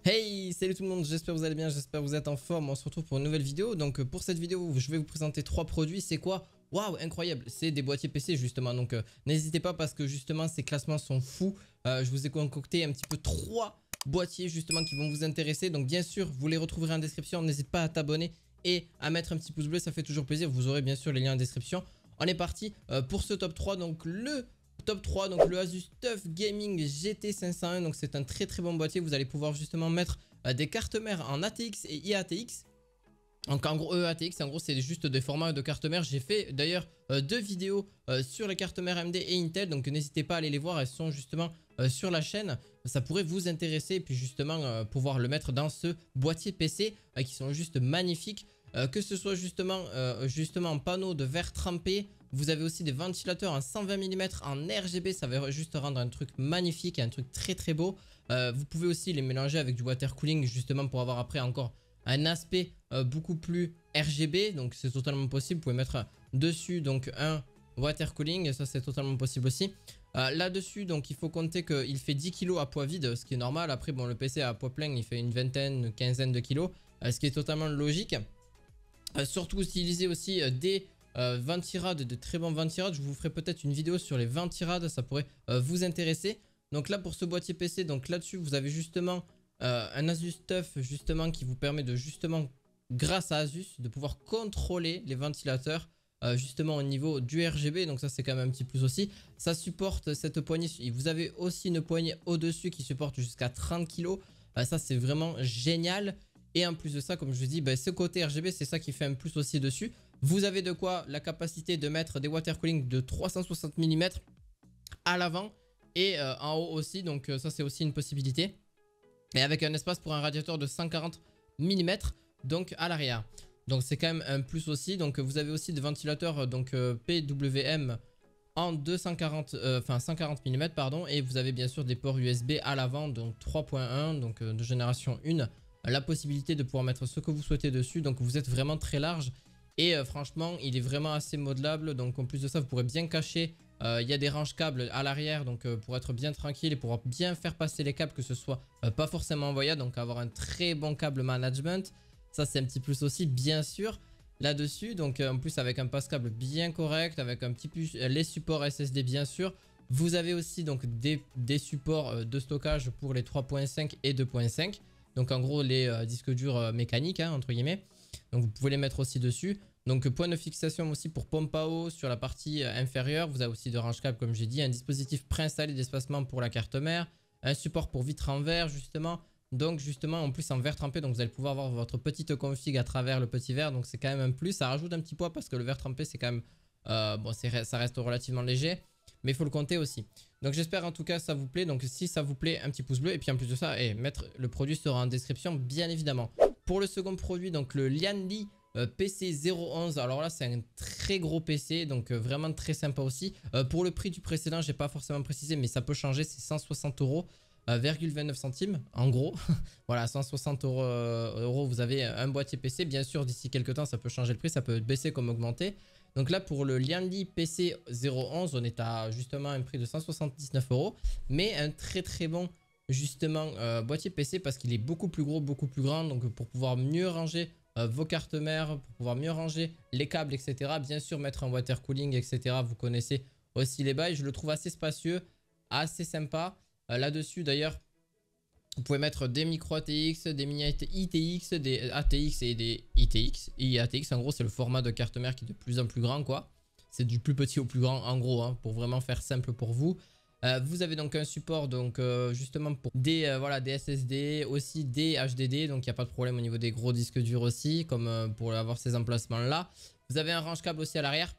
Hey, salut tout le monde, j'espère que vous allez bien, j'espère que vous êtes en forme. On se retrouve pour une nouvelle vidéo. Donc pour cette vidéo, je vais vous présenter 3 produits. C'est quoi? Waouh, incroyable, c'est des boîtiers PC justement. Donc n'hésitez pas parce que justement ces classements sont fous. Je vous ai concocté un petit peu 3 boîtiers justement qui vont vous intéresser. Donc bien sûr, vous les retrouverez en description. N'hésite pas à t'abonner et à mettre un petit pouce bleu, ça fait toujours plaisir. Vous aurez bien sûr les liens en description. On est parti pour ce top 3. Donc le top 3, donc le Asus TUF Gaming GT501, donc c'est un très bon boîtier. Vous allez pouvoir justement mettre des cartes mères en ATX et IATX. Donc en gros EATX, en gros c'est juste des formats de cartes mères. J'ai fait d'ailleurs 2 vidéos sur les cartes mères AMD et Intel, donc n'hésitez pas à aller les voir, elles sont justement sur la chaîne. Ça pourrait vous intéresser et puis justement pouvoir le mettre dans ce boîtier PC qui sont juste magnifiques. Que ce soit justement en panneau de verre trempé. Vous avez aussi des ventilateurs en 120 mm en RGB, ça va juste rendre un truc magnifique, un truc très beau. Vous pouvez aussi les mélanger avec du water cooling justement pour avoir après encore un aspect beaucoup plus RGB, donc c'est totalement possible. Vous pouvez mettre dessus donc un water cooling, ça c'est totalement possible aussi. Là-dessus, donc il faut compter qu'il fait 10 kg à poids vide, ce qui est normal. Après bon, le PC à poids plein il fait une vingtaine, une quinzaine de kilos, ce qui est totalement logique. Surtout utiliser aussi des ventirades, de très bons ventirades. Je vous ferai peut-être une vidéo sur les ventirades, ça pourrait vous intéresser. Donc là pour ce boîtier PC, donc là-dessus vous avez justement un Asus TUF justement qui vous permet de justement, grâce à Asus, de pouvoir contrôler les ventilateurs justement au niveau du RGB. Donc ça c'est quand même un petit plus aussi. Ça supporte cette poignée, vous avez aussi une poignée au-dessus qui supporte jusqu'à 30 kg. Ça c'est vraiment génial. Et en plus de ça, comme je vous dis, ce côté RGB, c'est ça qui fait un plus aussi dessus. Vous avez de quoi la capacité de mettre des water cooling de 360 mm à l'avant et en haut aussi. Donc ça, c'est aussi une possibilité. Et avec un espace pour un radiateur de 140 mm donc à l'arrière. Donc c'est quand même un plus aussi. Donc vous avez aussi des ventilateurs donc PWM en 140 mm pardon. Et vous avez bien sûr des ports USB à l'avant, donc 3.1, donc de génération 1. La possibilité de pouvoir mettre ce que vous souhaitez dessus. Donc vous êtes vraiment très large et franchement il est vraiment assez modelable. Donc en plus de ça vous pourrez bien cacher, il y a des ranges câbles à l'arrière, donc pour être bien tranquille et pour bien faire passer les câbles, que ce soit pas forcément envoyable, donc avoir un très bon câble management. Ça c'est un petit plus aussi bien sûr là-dessus. Donc en plus avec un passe-câble bien correct, avec un petit plus les supports SSD bien sûr. Vous avez aussi donc des supports de stockage pour les 3.5 et 2.5. Donc en gros les disques durs mécaniques hein, entre guillemets. Donc vous pouvez les mettre aussi dessus. Donc point de fixation aussi pour pompe à eau sur la partie inférieure. Vous avez aussi de range câble comme j'ai dit. Un dispositif préinstallé d'espacement pour la carte mère. Un support pour vitre en verre justement. Donc justement en plus en verre trempé. Donc vous allez pouvoir avoir votre petite config à travers le petit verre. Donc c'est quand même un plus. Ça rajoute un petit poids parce que le verre trempé c'est quand même... bon ça reste relativement léger. Mais il faut le compter aussi. Donc j'espère en tout cas ça vous plaît. Donc si ça vous plaît, un petit pouce bleu. Et puis en plus de ça, mettre le produit sera en description bien évidemment. Pour le second produit, donc le Lianli PC 011. Alors là c'est un très gros PC. Donc vraiment très sympa aussi. Pour le prix du précédent, j'ai pas forcément précisé. Mais ça peut changer, c'est 160 €. 29 centimes en gros. Voilà, 160 €, vous avez un boîtier PC. Bien sûr d'ici quelques temps ça peut changer le prix, ça peut baisser comme augmenter. Donc là pour le Lianli PC 011 on est à justement un prix de 179 €. Mais un très bon justement boîtier PC parce qu'il est beaucoup plus gros, beaucoup plus grand. Donc pour pouvoir mieux ranger vos cartes mères, pour pouvoir mieux ranger les câbles etc. Bien sûr mettre un water cooling etc. Vous connaissez aussi les bails. Je le trouve assez spacieux, assez sympa. Là-dessus d'ailleurs vous pouvez mettre des micro ATX, des mini ITX, des ATX et des ITX. IATX en gros c'est le format de carte mère qui est de plus en plus grand quoi. C'est du plus petit au plus grand en gros hein, pour vraiment faire simple pour vous. Vous avez donc un support donc justement pour des, voilà, des SSD, aussi des HDD. Donc il n'y a pas de problème au niveau des gros disques durs aussi comme pour avoir ces emplacements là. Vous avez un range câble aussi à l'arrière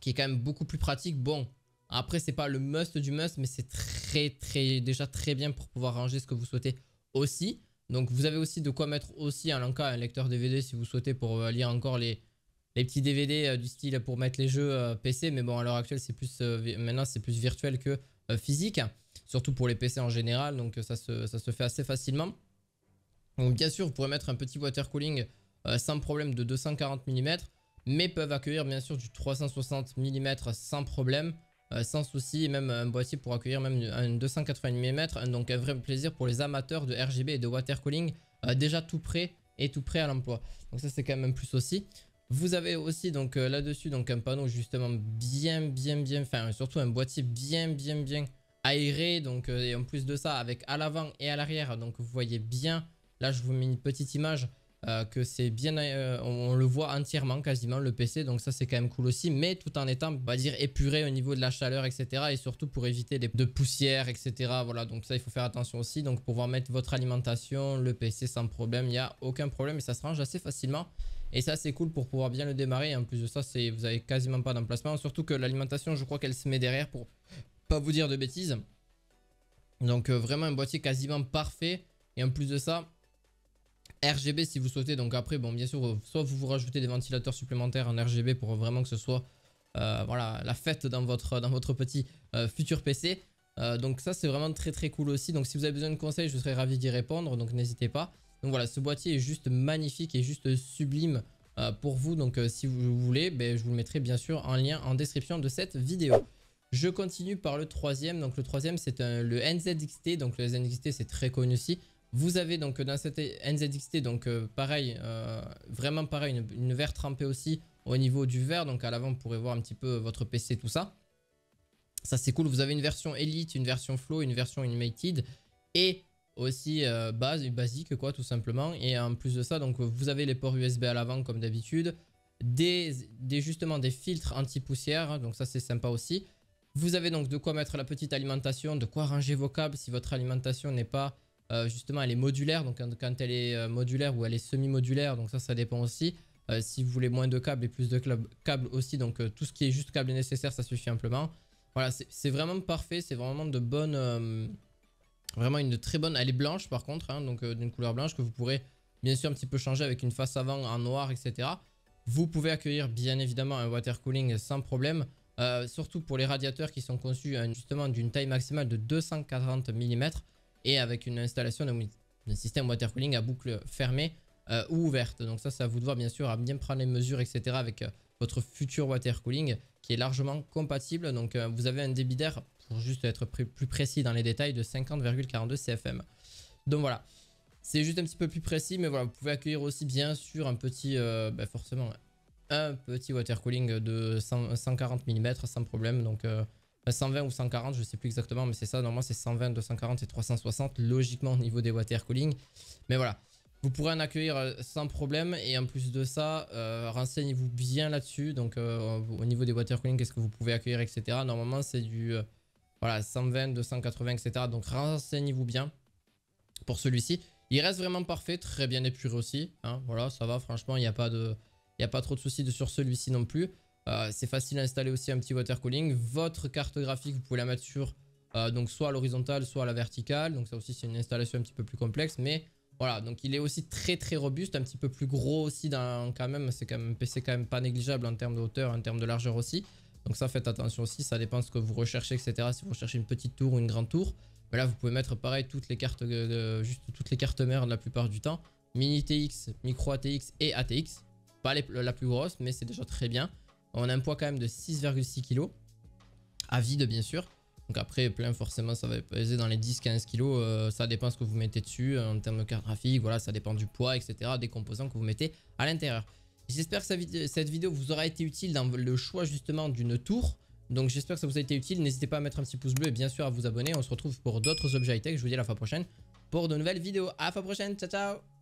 qui est quand même beaucoup plus pratique. Bon après c'est pas le must du must mais c'est déjà très bien pour pouvoir ranger ce que vous souhaitez aussi. Donc vous avez aussi de quoi mettre aussi un lecteur DVD si vous souhaitez pour lire encore les petits DVD du style pour mettre les jeux PC. Mais bon à l'heure actuelle c'est plus maintenant c'est plus virtuel que physique. Surtout pour les PC en général. Donc ça se fait assez facilement. Donc bien sûr vous pourrez mettre un petit water cooling sans problème de 240 mm. Mais peuvent accueillir bien sûr du 360 mm sans problème. sans souci. Et même un boîtier pour accueillir même un 280 mm. Donc un vrai plaisir pour les amateurs de RGB et de water cooling. Déjà tout prêt et tout prêt à l'emploi. Donc ça c'est quand même un plus aussi. Vous avez aussi donc là-dessus donc un panneau justement bien, enfin surtout un boîtier bien aéré. Donc et en plus de ça avec à l'avant et à l'arrière. Donc vous voyez bien, là je vous mets une petite image. Que c'est bien, on le voit entièrement quasiment le PC, donc ça c'est quand même cool aussi, mais tout en étant on va dire épuré au niveau de la chaleur etc, et surtout pour éviter de poussière etc, voilà, donc ça il faut faire attention aussi. Donc pouvoir mettre votre alimentation, le PC sans problème, il n'y a aucun problème et ça se range assez facilement et ça c'est cool pour pouvoir bien le démarrer. Et en plus de ça vous avez quasiment pas d'emplacement, surtout que l'alimentation je crois qu'elle se met derrière pour pas vous dire de bêtises. Donc vraiment un boîtier quasiment parfait. Et en plus de ça RGB si vous souhaitez, donc après bon bien sûr soit vous rajoutez des ventilateurs supplémentaires en RGB pour vraiment que ce soit voilà la fête dans votre petit futur PC. Donc ça c'est vraiment très cool aussi. Donc si vous avez besoin de conseils je serais ravi d'y répondre, donc n'hésitez pas. Donc voilà, ce boîtier est juste magnifique et juste sublime pour vous. Donc si vous voulez je vous le mettrai bien sûr en lien en description de cette vidéo. Je continue par le troisième. Donc le troisième c'est le NZXT. Donc le NZXT c'est très connu aussi. Vous avez donc dans cette NZXT donc pareil, vraiment pareil, une verre trempée aussi au niveau du verre. Donc à l'avant vous pourrez voir un petit peu votre PC, tout ça. Ça c'est cool. Vous avez une version Elite, une version Flow, une version Unlimited et aussi basique quoi tout simplement. Et en plus de ça donc vous avez les ports USB à l'avant comme d'habitude, justement des filtres anti-poussière, donc ça c'est sympa aussi. Vous avez donc de quoi mettre la petite alimentation, de quoi ranger vos câbles si votre alimentation n'est pas justement elle est modulaire. Donc quand elle est modulaire ou elle est semi-modulaire, donc ça dépend aussi. Si vous voulez moins de câbles et plus de câbles aussi, donc tout ce qui est juste câble nécessaire ça suffit amplement. Voilà, c'est vraiment parfait, c'est vraiment de bonnes... vraiment une très bonne... Elle est blanche par contre, hein, donc d'une couleur blanche que vous pourrez bien sûr un petit peu changer avec une face avant en noir etc. Vous pouvez accueillir bien évidemment un water cooling sans problème. Surtout pour les radiateurs qui sont conçus justement d'une taille maximale de 240 mm. Et avec une installation d'un système water cooling à boucle fermée ou ouverte. Donc ça c'est à vous de voir bien sûr, à bien prendre les mesures etc. avec votre futur water cooling qui est largement compatible. Donc vous avez un débit d'air, pour juste être plus précis dans les détails, de 50,42 CFM. Donc voilà, c'est juste un petit peu plus précis, mais voilà, vous pouvez accueillir aussi bien sûr un petit, forcément un petit water cooling de 140 mm sans problème. Donc 120 ou 140 je sais plus exactement, mais c'est ça, normalement c'est 120, 240 et 360 logiquement au niveau des water cooling. Mais voilà, vous pourrez en accueillir sans problème. Et en plus de ça renseignez-vous bien là-dessus. Donc au niveau des water cooling, qu'est-ce que vous pouvez accueillir etc. Normalement c'est du voilà 120, 280 etc. Donc renseignez-vous bien pour celui-ci. Il reste vraiment parfait, très bien épuré aussi, hein, voilà ça va, franchement il n'y a pas trop de soucis sur celui-ci non plus. C'est facile à installer aussi un petit water cooling. Votre carte graphique vous pouvez la mettre sur donc soit à l'horizontale soit à la verticale. Donc ça aussi c'est une installation un petit peu plus complexe. Mais voilà, donc il est aussi très robuste, un petit peu plus gros aussi quand même. C'est quand même un PC quand même pas négligeable en termes de hauteur, en termes de largeur aussi. Donc ça faites attention aussi, ça dépend de ce que vous recherchez etc. Si vous recherchez une petite tour ou une grande tour, mais là vous pouvez mettre pareil toutes les cartes juste toutes les cartes mères la plupart du temps. Mini TX, micro ATX et ATX. Pas la plus grosse mais c'est déjà très bien. On a un poids quand même de 6,6 kg à vide bien sûr. Donc après plein forcément ça va peser dans les 10-15 kg. Ça dépend ce que vous mettez dessus en termes de carte graphique. Voilà, ça dépend du poids etc. Des composants que vous mettez à l'intérieur. J'espère que cette vidéo vous aura été utile dans le choix justement d'une tour. Donc j'espère que ça vous a été utile. N'hésitez pas à mettre un petit pouce bleu et bien sûr à vous abonner. On se retrouve pour d'autres objets high-tech. Je vous dis à la fois prochaine pour de nouvelles vidéos. À la fois prochaine. Ciao ciao.